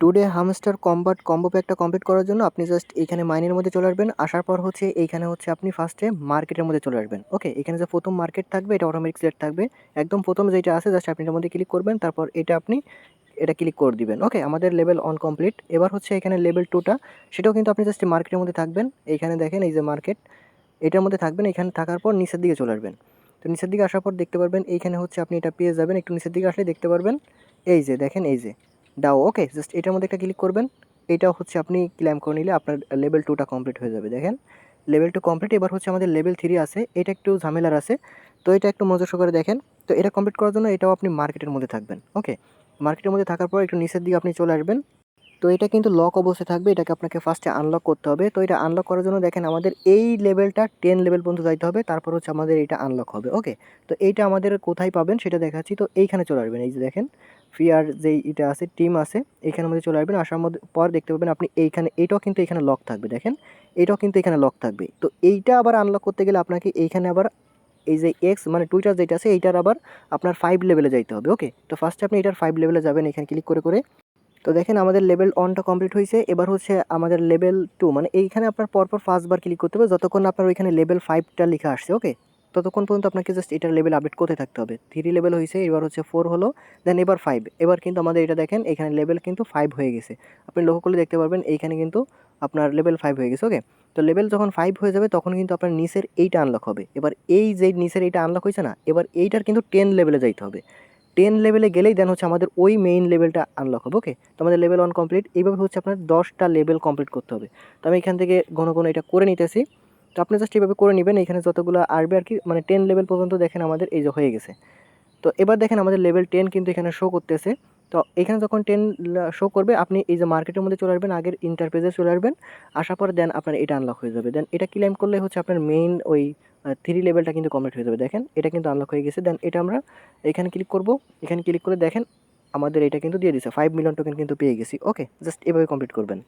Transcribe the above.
Today hamster combat combo প্যাকটা complete করার জন্য আপনি জাস্ট এইখানে মাইনের মধ্যে চলে আসবেন। আসার পর হচ্ছে এইখানে হচ্ছে আপনি ফার্স্টে মার্কেটের মধ্যে চলে আসবেন। ওকে, এখানে যে প্রথম মার্কেট থাকবে এটা অটোমেটিক সিলেক্ট থাকবে। একদম প্রথম যেটা আছে জাস্ট আপনি এটার মধ্যে ক্লিক করবেন, তারপর এটা আপনি এটা ক্লিক করে দিবেন। ওকে, আমাদের লেভেল 1 কমপ্লিট। এবার হচ্ছে এখানে লেভেল 2টা, সেটাও কিন্তু আপনি জাস্ট মার্কেটের মধ্যে থাকবেন। এইখানে দেখেন এই যে মার্কেট, এটার মধ্যে থাকবেন। এখানে থাকার পর নিচের দিকে চলে আসবেন। তো নিচের দিকে আসার পর দেখতে পারবেন এইখানে হচ্ছে আপনি এটা পেয়ে যাবেন। একটু নিচের দিকে আসলে দেখতে পারবেন এই যে দেখেন এই যে ডাও। ওকে, জাস্ট এটার মধ্যে একটা ক্লিক করবেন। এটাও হচ্ছে আপনি ক্লেম করে নিলে আপনার লেভেল 2টা কমপ্লিট হয়ে যাবে। দেখেন লেভেল 2 কমপ্লিট। এবার হচ্ছে আমাদের লেভেল 3 আছে, এটা একটু ঝামেলার আছে। তো এটা একটু মনোযোগ সহকারে দেখেন। তো এটা কমপ্লিট করার জন্য এটাও আপনি মার্কেটের মধ্যে থাকবেন। ওকে, মার্কেটের মধ্যে থাকার পর একটু নিচের দিকে আপনি চলে আসবেন। তো এটা কিন্তু লক অবস্থায় থাকবে, এটাকে আপনাকে ফার্স্টে আনলক করতে হবে। তো এটা আনলক করার জন্য দেখেন আমাদের এই লেভেলটা 10 লেভেল পর্যন্ত যাইতে হবে, তারপর হচ্ছে আমাদের এটা আনলক হবে। ওকে, তো এইটা আমাদের কোথায় পাবেন সেটা দেখাচ্ছি। তো এইখানে চলে আসবেন, এই যে দেখেন ফিয়ার যেই এটা আছে টিম আছে, এইখানের মধ্যে চলে আসবেন। আসার মধ্যে পর দেখতে পাবেন আপনি এইখানে এটাও কিন্তু এখানে লক থাকবে। দেখেন এটাও কিন্তু এখানে লক থাকবে। তো এইটা আবার আনলক করতে গেলে আপনাকে এইখানে আবার এই যে এক্স মানে টুইটার যেটা আছে এইটার আবার আপনার 5 লেভেলে যাইতে হবে। ওকে, তো ফার্স্টে আপনি এটার 5 লেভেলে যাবেন এখানে ক্লিক করে করে। তো দেখেন আমাদের লেভেল 1টা কমপ্লিট হয়েছে। এবার হচ্ছে আমাদের লেভেল 2, মানে এইখানে আপনার পরপর 5 বার ক্লিক করতে হবে যতক্ষণ আপনার ওইখানে লেভেল 5টা লেখা আসছে। ওকে, ততক্ষণ পর্যন্ত আপনাকে জাস্ট এটার লেভেল আপডেট করতে থাকতে হবে। 3 লেভেল হয়েছে, এবার হচ্ছে 4 হলো, দেন এবার 5। এবার কিন্তু আমাদের এটা দেখেন এখানে লেভেল কিন্তু 5 হয়ে গেছে। আপনি লক্ষ্য করলে দেখতে পারবেন এইখানে কিন্তু আপনার লেভেল 5 হয়ে গেছে। ওকে, তো লেভেল যখন 5 হয়ে যাবে তখন কিন্তু আপনার নিচের এইটা আনলক হবে। এবার এই যে নিচের এইটা আনলক হয়েছে না, এবার এইটার কিন্তু 10 লেভেলে যাইতে হবে। 10 লেভেলে গেলেই দেন হচ্ছে আমাদের ওই মেইন লেভেলটা আনলক হবে। ওকে, তো আমাদের লেভেল 1 কমপ্লিট। এইভাবে হচ্ছে আপনার 10টা লেভেল কমপ্লিট করতে হবে। তো আমি এখান থেকে ঘন ঘন এটা করে নিতেছি। তো আপনি জাস্ট এইভাবে করে নেবেন। এখানে যতগুলো আসবে আর কি, মানে 10 লেভেল পর্যন্ত দেখেন আমাদের এই যে হয়ে গেছে। তো এবার দেখেন আমাদের লেভেল 10 কিন্তু এখানে শো করতেছে। তো এখানে যখন 10 শো করবে আপনি এই যে মার্কেটের মধ্যে চলে আসবেন, আগের ইন্টারপেজে চলে আসবেন। আসার পরে দেন আপনার এটা আনলক হয়ে যাবে। দেন এটা ক্লেম করলে হচ্ছে আপনার মেইন ওই 3 লেভেলটা কিন্তু কমপ্লিট হয়ে যাবে। দেখেন এটা কিন্তু আনলক হয়ে গেছে। দেন এটা আমরা এখানে ক্লিক করব। এখানে ক্লিক করে দেখেন আমাদের এটা কিন্তু দিয়ে দিছে, 5 মিলিয়ন টোকেন কিন্তু পেয়ে গেছি। ওকে, জাস্ট এভাবে কমপ্লিট করবেন।